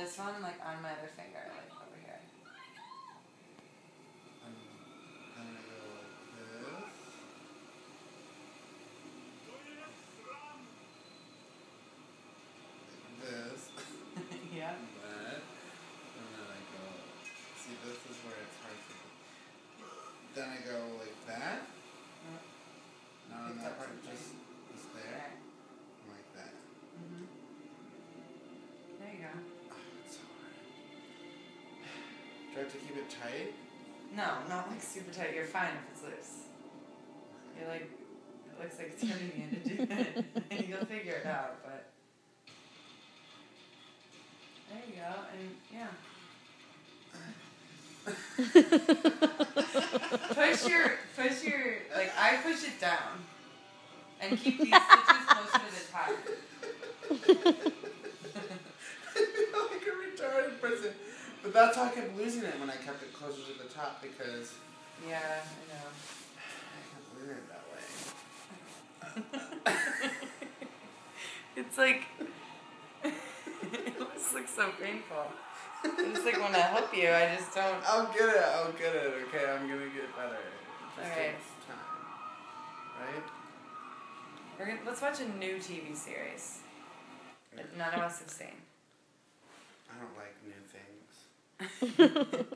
this one, like, on my other finger, like, over here. I'm gonna go like this. Yeah. That. And then I go, see, this is where it's hard to do. Then I go like that. Not on that part, just there. Like that. Mm-hmm. There you go. Oh, it's so hard. Do I have to keep it tight? No, not like super tight. You're fine if it's loose. You're like, it looks like it's hurting you to do it. And you'll figure it out, but. There you go, and yeah. push your, like, I push it down. And keep these stitches closer to the top. I feel like a retarded person. But that's how I kept losing it when I kept it closer to the top because Yeah, I know. I kept losing it that way. It's like, it just looks so painful. I just like want to help you, I just don't. I'll get it, okay? I'm gonna get better. It just Okay. takes time. Right? Let's watch a new TV series that none of us have seen. I don't like new things.